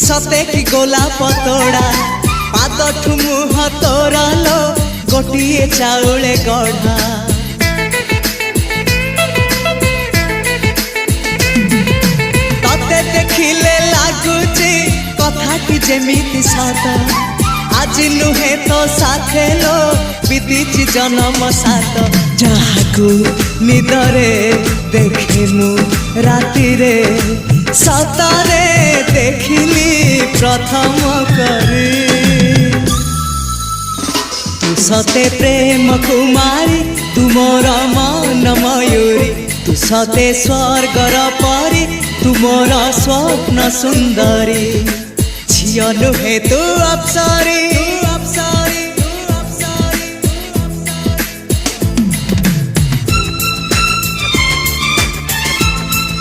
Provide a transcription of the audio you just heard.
सते कि गोलाप तोड़ा पाद मुह तोर लो गोटे चाउले गढ़ा तते देखिले लगुची कथाटी जेमिति सत आज नुहे तो साथे लो बीतीची जन्म सात जहाकू निदरे देखे मु राति रे सतरे देखिली प्रथम करी तू सते प्रेम कुमारी तू मोर मन मयूरी तू सते स्वर्गर परी तू मोर स्वप्न सुंदरी झियो नुहे तू अप्सरी